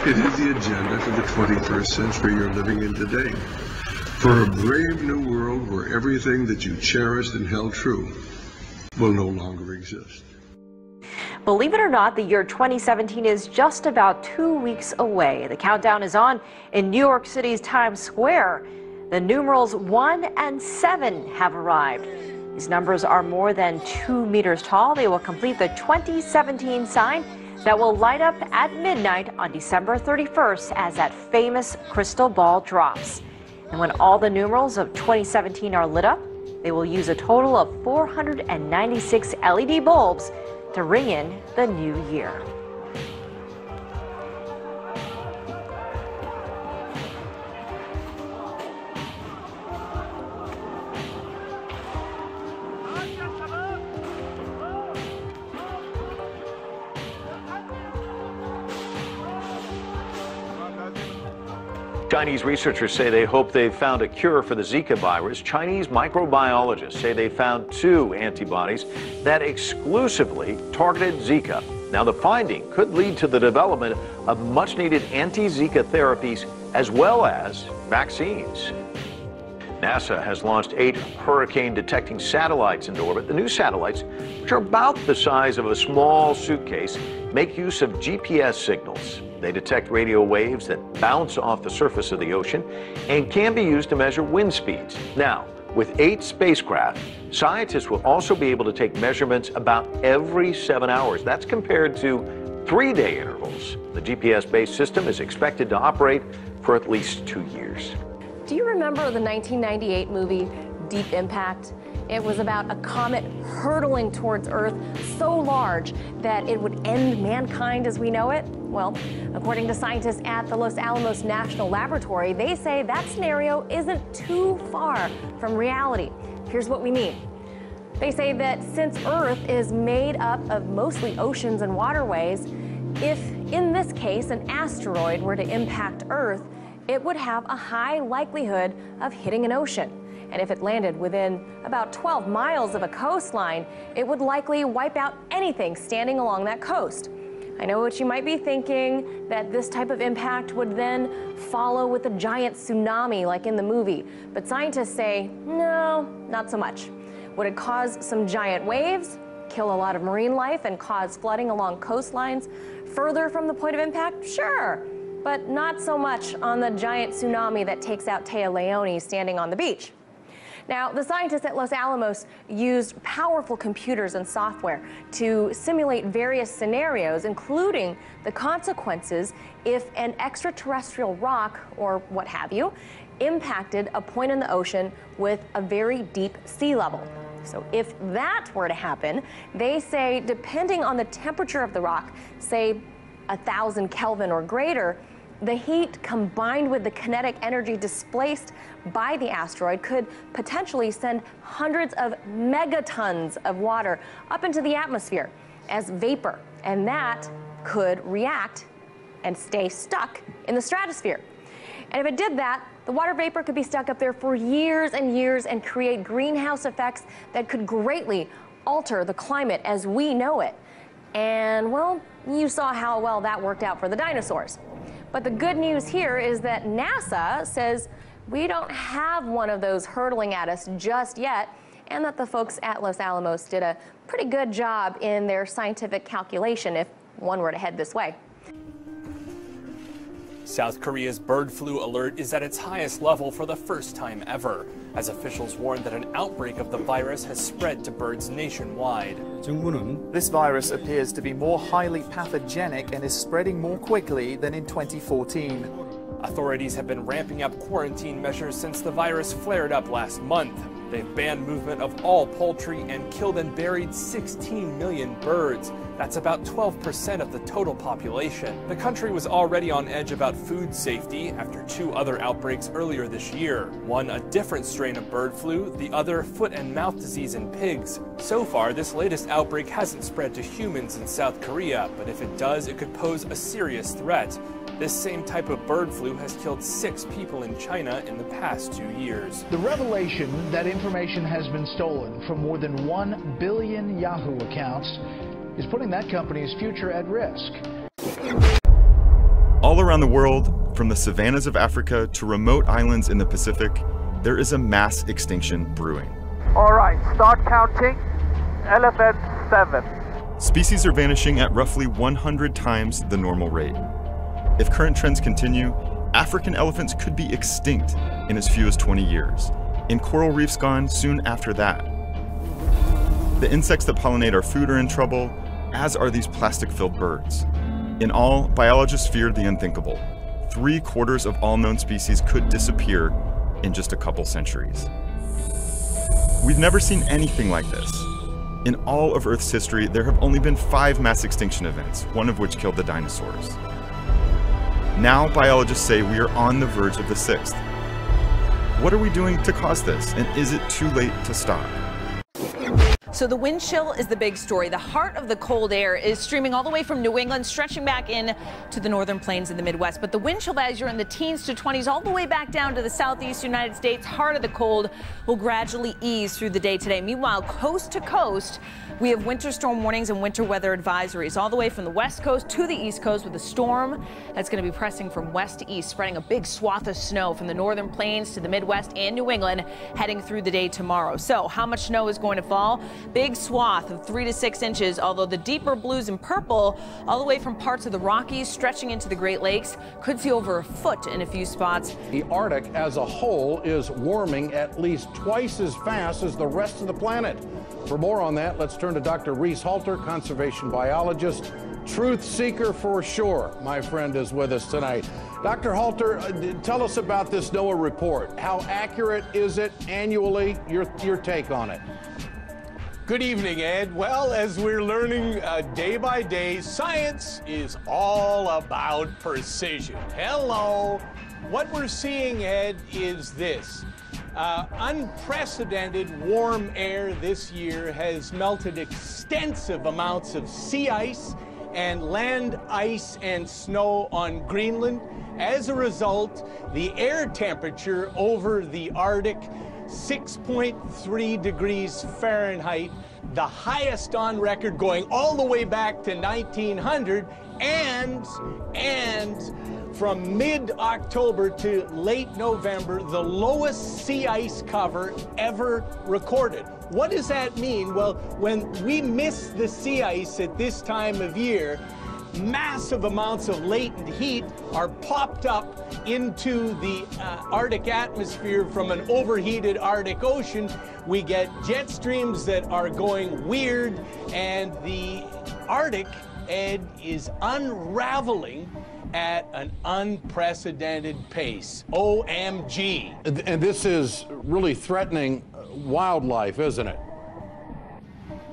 It is the agenda for the 21st century you're living in today. For a brave new world where everything that you cherished and held true will no longer exist. Believe it or not, the year 2017 is just about 2 weeks away. The countdown is on in New York City's Times Square. The numerals 1 and 7 have arrived. These numbers are more than 2 meters tall. They will complete the 2017 sign that will light up at midnight on December 31st as that famous crystal ball drops. And when all the numerals of 2017 are lit up, they will use a total of 496 LED bulbs to ring in the new year. Chinese researchers say they hope they've found a cure for the Zika virus. Chinese microbiologists say they found 2 antibodies that exclusively targeted Zika. Now, the finding could lead to the development of much-needed anti-Zika therapies as well as vaccines. NASA has launched 8 hurricane-detecting satellites into orbit. The new satellites, which are about the size of a small suitcase, make use of GPS signals. They detect radio waves that bounce off the surface of the ocean and can be used to measure wind speeds. Now, with 8 spacecraft, scientists will also be able to take measurements about every 7 hours. That's compared to 3-day intervals. The GPS-based system is expected to operate for at least 2 years. Do you remember the 1998 movie Deep Impact? It was about a comet hurtling towards Earth so large that it would end mankind as we know it. Well, according to scientists at the Los Alamos National Laboratory, they say that scenario isn't too far from reality. Here's what we mean. They say that since Earth is made up of mostly oceans and waterways, if in this case an asteroid were to impact Earth, it would have a high likelihood of hitting an ocean. And if it landed within about 12 miles of a coastline, it would likely wipe out anything standing along that coast. I know what you might be thinking, that this type of impact would then follow with a giant tsunami like in the movie. But scientists say, no, not so much. Would it cause some giant waves, kill a lot of marine life, and cause flooding along coastlines further from the point of impact? Sure, but not so much on the giant tsunami that takes out Taya Leone standing on the beach. Now, the scientists at Los Alamos used powerful computers and software to simulate various scenarios, including the consequences if an extraterrestrial rock, or what have you, impacted a point in the ocean with a very deep sea level. So if that were to happen, they say, depending on the temperature of the rock, say 1,000 Kelvin or greater, the heat combined with the kinetic energy displaced by the asteroid could potentially send hundreds of megatons of water up into the atmosphere as vapor, and that could react and stay stuck in the stratosphere. And if it did that, the water vapor could be stuck up there for years and years and create greenhouse effects that could greatly alter the climate as we know it. And, well, you saw how well that worked out for the dinosaurs. But the good news here is that NASA says we don't have one of those hurtling at us just yet, and that the folks at Los Alamos did a pretty good job in their scientific calculation if one were to head this way. South Korea's bird flu alert is at its highest level for the first time ever, as officials warn that an outbreak of the virus has spread to birds nationwide. This virus appears to be more highly pathogenic and is spreading more quickly than in 2014. Authorities have been ramping up quarantine measures since the virus flared up last month. They've banned movement of all poultry and killed and buried 16 million birds. That's about 12% of the total population. The country was already on edge about food safety after 2 other outbreaks earlier this year. One a different strain of bird flu, the other foot and mouth disease in pigs. So far, this latest outbreak hasn't spread to humans in South Korea, but if it does, it could pose a serious threat. This same type of bird flu has killed 6 people in China in the past 2 years. The revelation that information has been stolen from more than 1 billion Yahoo accounts is putting that company's future at risk. All around the world, from the savannas of Africa to remote islands in the Pacific, there is a mass extinction brewing. All right, start counting. Elephant 7. Species are vanishing at roughly 100 times the normal rate. If current trends continue, African elephants could be extinct in as few as 20 years, and coral reefs gone soon after that. The insects that pollinate our food are in trouble, as are these plastic-filled birds. In all, biologists feared the unthinkable. 3/4 of all known species could disappear in just a couple centuries. We've never seen anything like this. In all of Earth's history, there have only been 5 mass extinction events, one of which killed the dinosaurs. Now, biologists say we are on the verge of the 6th. What are we doing to cause this, and is it too late to stop? So the wind chill is the big story. The heart of the cold air is streaming all the way from New England, stretching back in to the northern plains in the Midwest. But the wind chill, as you're in the teens to 20s, all the way back down to the southeast United States, heart of the cold, will gradually ease through the day today. Meanwhile, coast to coast, we have winter storm warnings and winter weather advisories all the way from the west coast to the east coast, with a storm that's going to be pressing from west to east, spreading a big swath of snow from the northern plains to the Midwest and New England heading through the day tomorrow. So how much snow is going to fall? Big swath of 3 to 6 inches, although the deeper blues and purple all the way from parts of the Rockies stretching into the Great Lakes could see over a foot in a few spots. The Arctic as a whole is warming at least twice as fast as the rest of the planet. For more on that, let's turn to Dr. Reese Halter, conservation biologist, truth seeker for sure. My friend is with us tonight. Dr. Halter, tell us about this NOAA report. How accurate is it annually? Your take on it. Good evening, Ed. Well, as we're learning day by day, science is all about precision. Hello. What we're seeing, Ed, is this. Unprecedented warm air this year has melted extensive amounts of sea ice and land ice and snow on Greenland. As a result, the air temperature over the Arctic, 6.3 degrees Fahrenheit, the highest on record, going all the way back to 1900, and from mid-October to late November, the lowest sea ice cover ever recorded. What does that mean? Well, when we miss the sea ice at this time of year, massive amounts of latent heat are popped up into the Arctic atmosphere from an overheated Arctic Ocean. We get jet streams that are going weird, and the Arctic, Ed, is unraveling at an unprecedented pace. OMG. And this is really threatening wildlife, isn't it?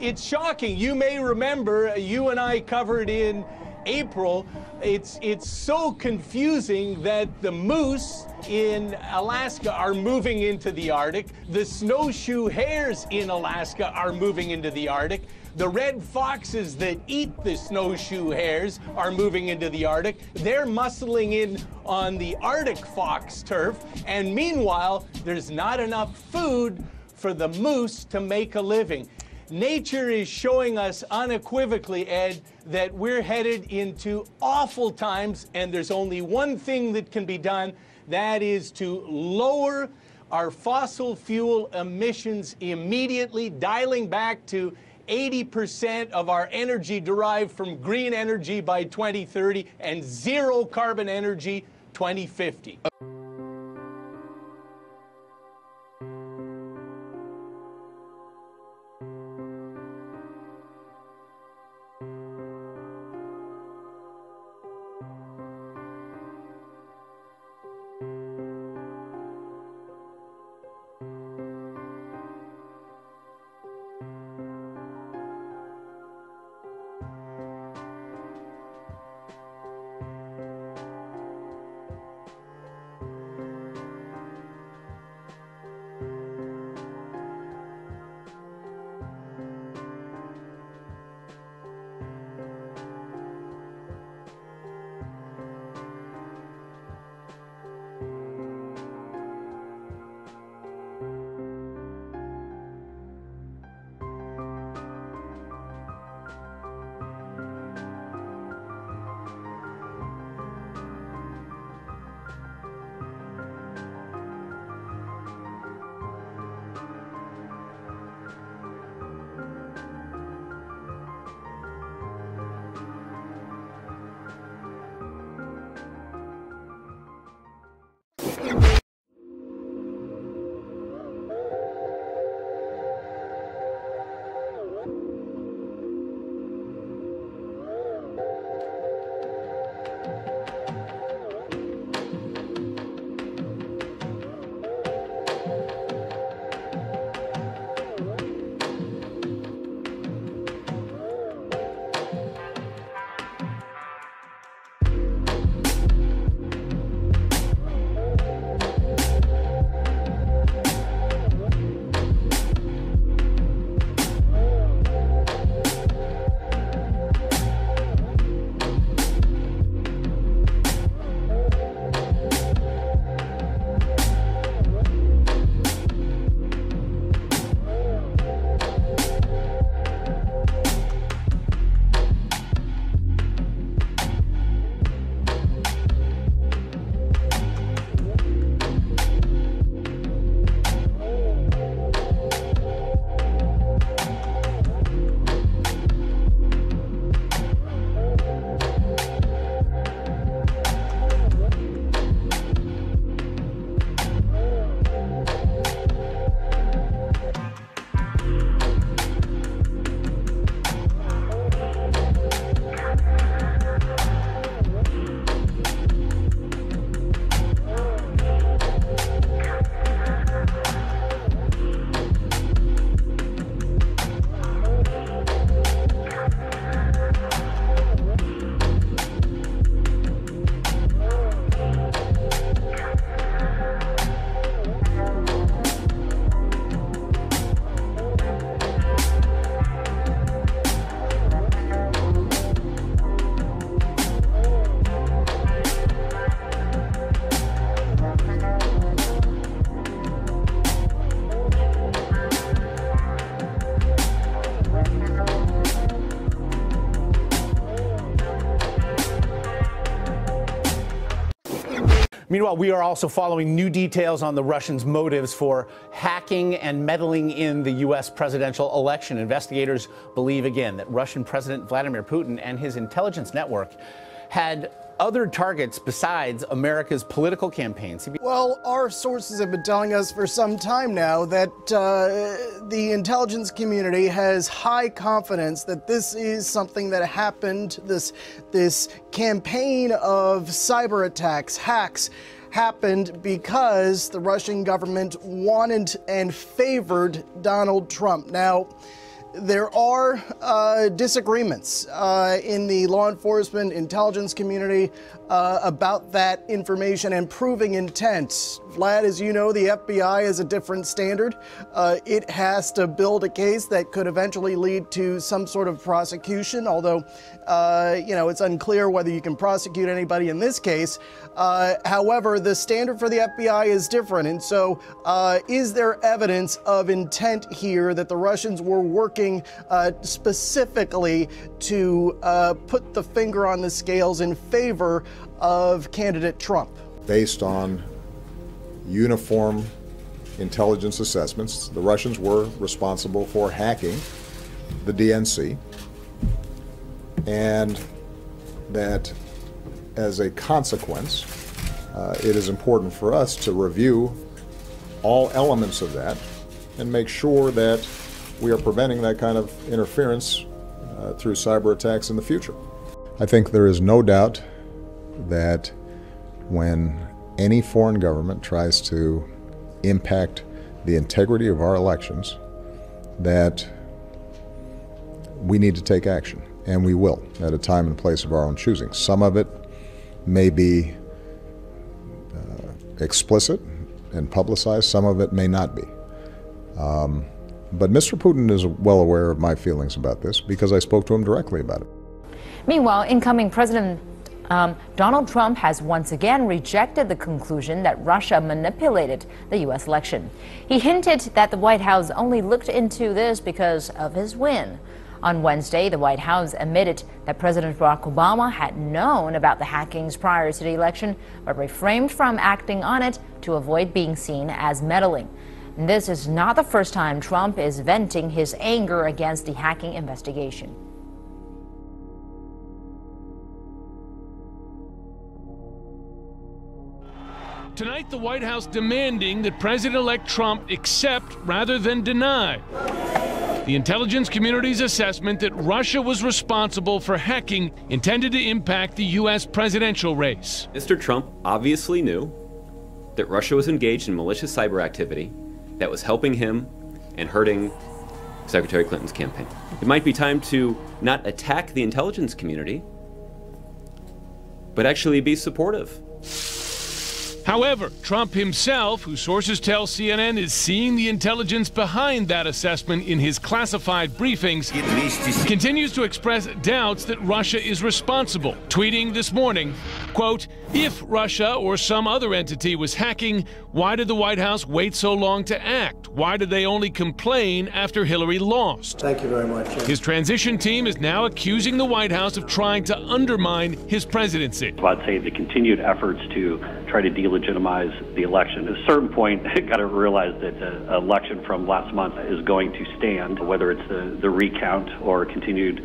It's shocking. You may remember, you and I covered in April, it's so confusing that the moose in Alaska are moving into the Arctic. The snowshoe hares in Alaska are moving into the Arctic. The red foxes that eat the snowshoe hares are moving into the Arctic. They're muscling in on the Arctic fox turf. And meanwhile, there's not enough food for the moose to make a living. Nature is showing us unequivocally, Ed, that we're headed into awful times, and there's only one thing that can be done. That is to lower our fossil fuel emissions immediately, dialing back to 80% of our energy derived from green energy by 2030 and zero carbon energy 2050. Meanwhile, we are also following new details on the Russians' motives for hacking and meddling in the U.S. presidential election. Investigators believe again that Russian President Vladimir Putin and his intelligence network had other targets besides America's political campaigns. Well, our sources have been telling us for some time now that the intelligence community has high confidence that this is something that happened, this campaign of cyber attacks, hacks, happened because the Russian government wanted and favored Donald Trump. Now, there are disagreements in the law enforcement intelligence community about that information and proving intent. Vlad, as you know, the FBI is a different standard. It has to build a case that could eventually lead to some sort of prosecution, although, it's unclear whether you can prosecute anybody in this case. However, the standard for the FBI is different. And so is there evidence of intent here that the Russians were working specifically to put the finger on the scales in favor of candidate Trump? Based on uniform intelligence assessments, the Russians were responsible for hacking the DNC, and that as a consequence, it is important for us to review all elements of that and make sure that we are preventing that kind of interference through cyber attacks in the future. I think there is no doubt that when any foreign government tries to impact the integrity of our elections, that we need to take action, and we will, at a time and place of our own choosing. Some of it may be explicit and publicized, some of it may not be. But Mr. Putin is well aware of my feelings about this because I spoke to him directly about it. Meanwhile, incoming President Donald Trump has once again rejected the conclusion that Russia manipulated the U.S. election. He hinted that the White House only looked into this because of his win. On Wednesday, the White House admitted that President Barack Obama had known about the hackings prior to the election, but refrained from acting on it to avoid being seen as meddling. This is not the first time Trump is venting his anger against the hacking investigation. Tonight, the White House demanding that President-elect Trump accept rather than deny the intelligence community's assessment that Russia was responsible for hacking intended to impact the U.S. presidential race. Mr. Trump obviously knew that Russia was engaged in malicious cyber activity that was helping him and hurting Secretary Clinton's campaign. It might be time to not attack the intelligence community, but actually be supportive. However, Trump himself, who sources tell CNN is seeing the intelligence behind that assessment in his classified briefings, continues to express doubts that Russia is responsible, tweeting this morning, quote, "If Russia or some other entity was hacking, why did the White House wait so long to act? Why did they only complain after Hillary lost?" Thank you very much. His transition team is now accusing the White House of trying to undermine his presidency. I'd say the continued efforts to try to delegitimize the election. At a certain point, got to realize that the election from last month is going to stand, whether it's the recount or continued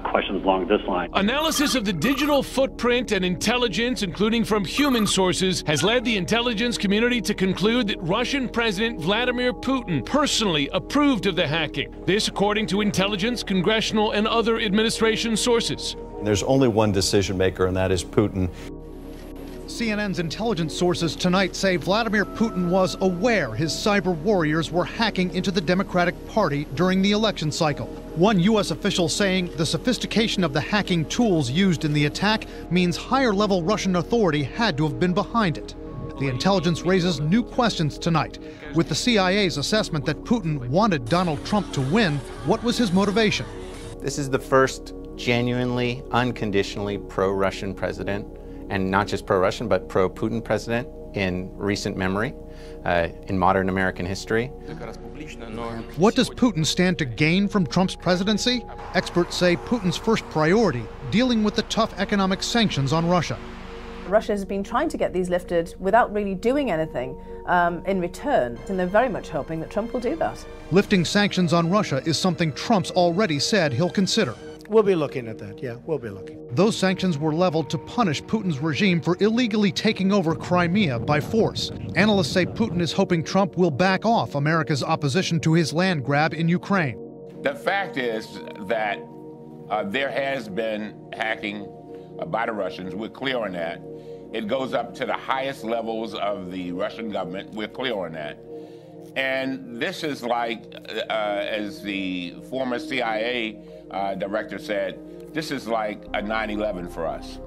questions along this line. Analysis of the digital footprint and intelligence, including from human sources, has led the intelligence community to conclude that Russian President Vladimir Putin personally approved of the hacking. This, according to intelligence, congressional, and other administration sources. There's only one decision maker, and that is Putin. CNN's intelligence sources tonight say Vladimir Putin was aware his cyber warriors were hacking into the Democratic Party during the election cycle. One U.S. official saying the sophistication of the hacking tools used in the attack means higher-level Russian authority had to have been behind it. The intelligence raises new questions tonight. With the CIA's assessment that Putin wanted Donald Trump to win, what was his motivation? This is the first genuinely, unconditionally pro-Russian president, and not just pro-Russian, but pro-Putin president in recent memory, in modern American history. What does Putin stand to gain from Trump's presidency? Experts say Putin's first priority, dealing with the tough economic sanctions on Russia. Russia has been trying to get these lifted without really doing anything in return, and they're very much hoping that Trump will do that. Lifting sanctions on Russia is something Trump's already said he'll consider. We'll be looking at that, yeah, we'll be looking. Those sanctions were leveled to punish Putin's regime for illegally taking over Crimea by force. Analysts say Putin is hoping Trump will back off America's opposition to his land grab in Ukraine. The fact is that there has been hacking by the Russians. We're clear on that. It goes up to the highest levels of the Russian government. We're clear on that. And this is like, as the former CIA director said, this is like a 9/11 for us.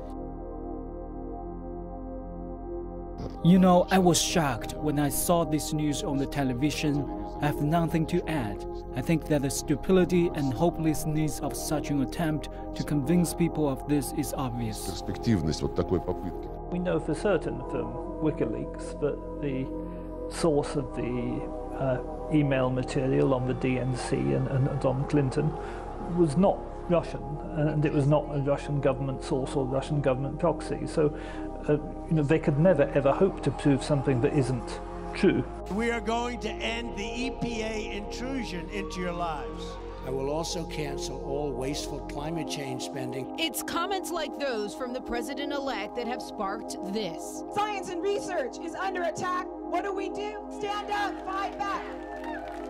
You know, I was shocked when I saw this news on the television. I have nothing to add. I think that the stupidity and hopelessness of such an attempt to convince people of this is obvious. We know for certain from WikiLeaks that the source of the email material on the DNC and Don Clinton was not Russian, and it was not a Russian government source or Russian government proxy. So, they could never ever hope to prove something that isn't true. We are going to end the EPA intrusion into your lives. I will also cancel all wasteful climate change spending. It's comments like those from the president-elect that have sparked this. Science and research is under attack. What do? Stand up, fight back.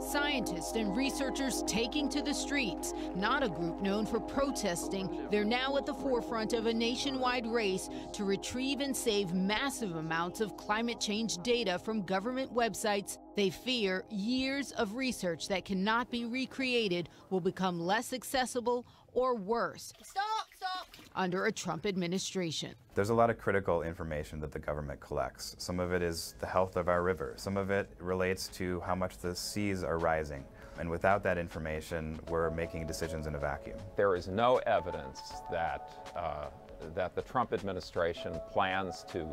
Scientists and researchers taking to the streets, not a group known for protesting. They're now at the forefront of a nationwide race to retrieve and save massive amounts of climate change data from government websites. They fear years of research that cannot be recreated will become less accessible or worse. Stop! Under a Trump administration. There's a lot of critical information that the government collects. Some of it is the health of our river. Some of it relates to how much the seas are rising. And without that information, we're making decisions in a vacuum. There is no evidence that, that the Trump administration plans to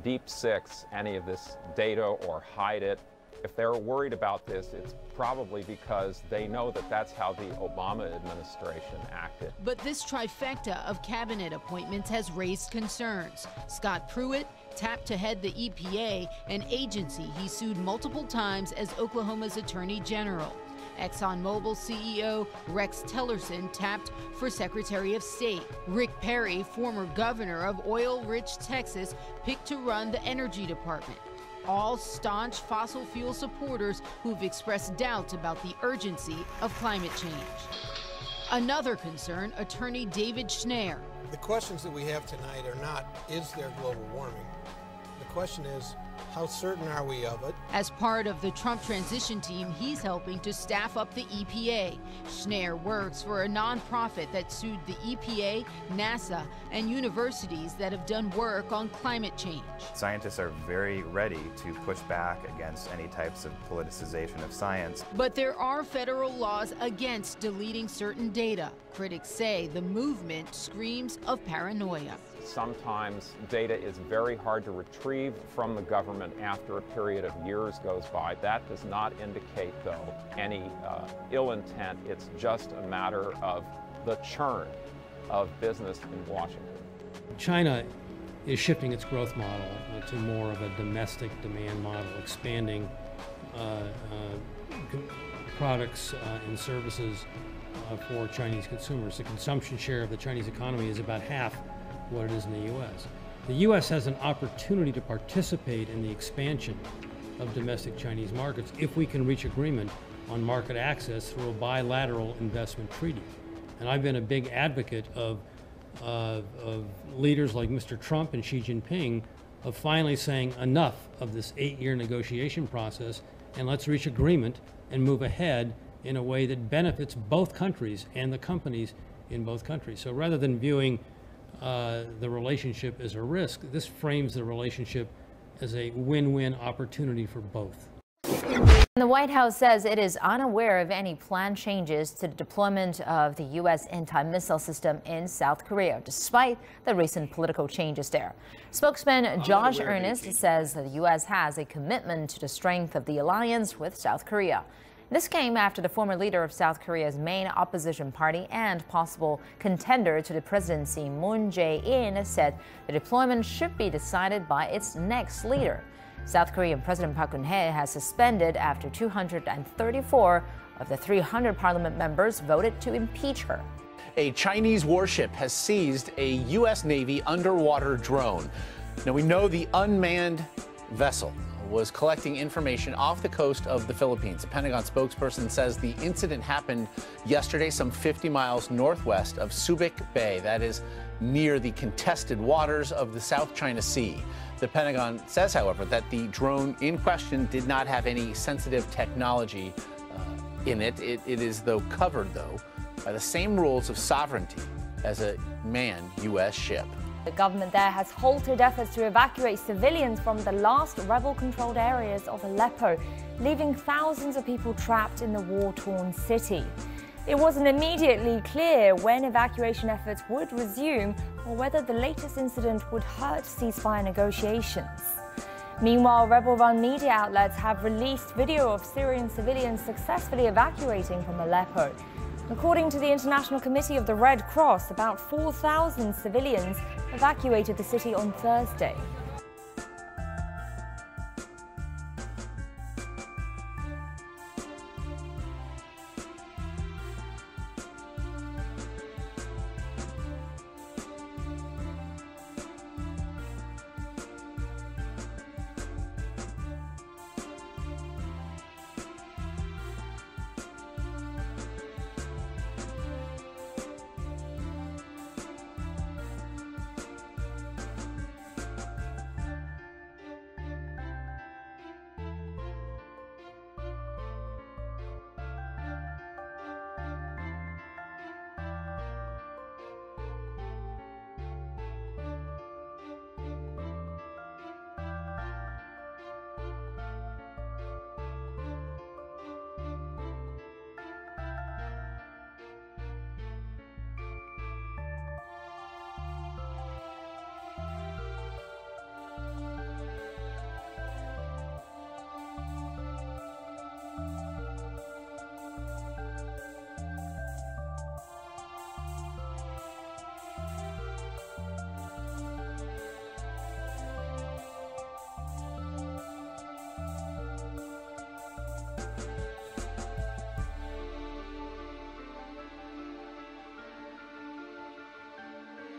deep six any of this data or hide it. If they're worried about this, it's probably because they know that that's how the Obama administration acted. But this trifecta of cabinet appointments has raised concerns. Scott Pruitt tapped to head the EPA, an agency he sued multiple times as Oklahoma's Attorney General. ExxonMobil CEO Rex Tillerson tapped for Secretary of State. Rick Perry, former governor of oil-rich Texas, picked to run the Energy Department. All staunch fossil fuel supporters who've expressed doubts about the urgency of climate change. Another concern, attorney David Schneier. The questions that we have tonight are not, is there global warming? The question is, how certain are we of it? As part of the Trump transition team, he's helping to staff up the EPA. Schneier works for a nonprofit that sued the EPA, NASA, and universities that have done work on climate change. Scientists are very ready to push back against any types of politicization of science. But there are federal laws against deleting certain data. Critics say the movement screams of paranoia. Sometimes data is very hard to retrieve from the government after a period of years goes by. That does not indicate, though, any ill intent. It's just a matter of the churn of business in Washington. China is shifting its growth model to more of a domestic demand model, expanding products and services for Chinese consumers. The consumption share of the Chinese economy is about half what it is in the U.S. The U.S. has an opportunity to participate in the expansion of domestic Chinese markets if we can reach agreement on market access through a bilateral investment treaty. And I've been a big advocate of leaders like Mr. Trump and Xi Jinping of finally saying enough of this 8-year negotiation process, and let's reach agreement and move ahead in a way that benefits both countries and the companies in both countries. So rather than viewing the relationship as a risk, this frames the relationship as a win-win opportunity for both. The White House says it is unaware of any planned changes to the deployment of the U.S. anti-missile system in South Korea, despite the recent political changes there. Spokesman Josh Earnest says that the U.S. has a commitment to the strength of the alliance with South Korea. This came after the former leader of South Korea's main opposition party and possible contender to the presidency, Moon Jae-in, said the deployment should be decided by its next leader. South Korean President Park Geun-hye has suspended after 234 of the 300 parliament members voted to impeach her. A Chinese warship has seized a U.S. Navy underwater drone. Now, we know the unmanned vessel was collecting information off the coast of the Philippines. The Pentagon spokesperson says the incident happened yesterday, some 50 miles northwest of Subic Bay. That is near the contested waters of the South China Sea. The Pentagon says, however, that the drone in question did not have any sensitive technology in it. It is, though, covered, by the same rules of sovereignty as a manned U.S. ship. The government there has halted efforts to evacuate civilians from the last rebel-controlled areas of Aleppo, leaving thousands of people trapped in the war-torn city. It wasn't immediately clear when evacuation efforts would resume or whether the latest incident would hurt ceasefire negotiations. Meanwhile, rebel-run media outlets have released video of Syrian civilians successfully evacuating from Aleppo. According to the International Committee of the Red Cross, about 4,000 civilians evacuated the city on Thursday.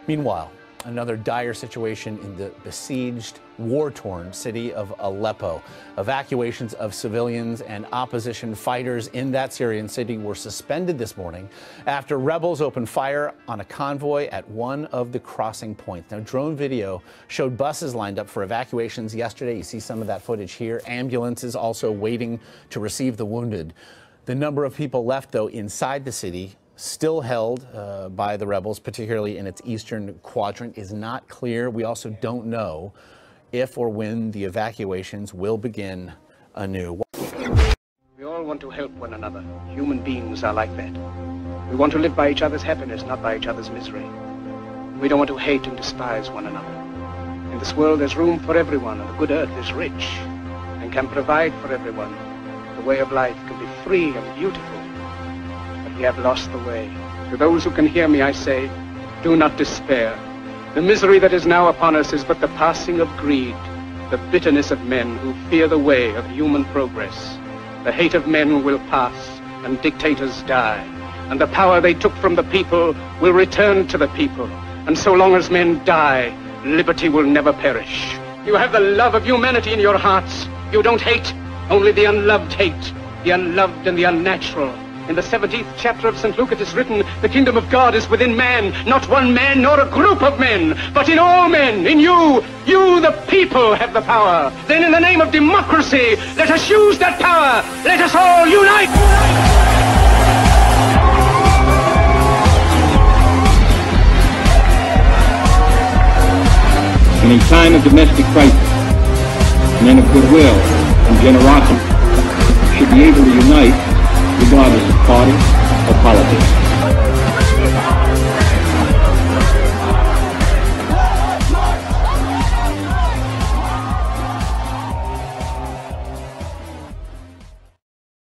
Meanwhile, another dire situation in the besieged, war-torn city of Aleppo. Evacuations of civilians and opposition fighters in that Syrian city were suspended this morning after rebels opened fire on a convoy at one of the crossing points. Now, drone video showed buses lined up for evacuations yesterday. You see some of that footage here. Ambulances also waiting to receive the wounded. The number of people left, though, inside the city, still held by the rebels, particularly in its eastern quadrant, is not clear. We also don't know if or when the evacuations will begin anew. We all want to help one another. Human beings are like that. We want to live by each other's happiness, not by each other's misery. We don't want to hate and despise one another. In this world there's room for everyone, and the good earth is rich and can provide for everyone. The way of life can be free and beautiful. We have lost the way. To those who can hear me, I say, do not despair. The misery that is now upon us is but the passing of greed, the bitterness of men who fear the way of human progress. The hate of men will pass, and dictators die, and the power they took from the people will return to the people. And so long as men die, liberty will never perish. You have the love of humanity in your hearts. You don't hate, only the unloved hate, the unloved and the unnatural. In the 17th chapter of St. Luke it is written, the kingdom of God is within man, not one man nor a group of men, but in all men, in you. You, the people, have the power. Then in the name of democracy, let us use that power. Let us all unite. In a time of domestic crisis, men of goodwill and generosity should be able to unite regardless of party or politics.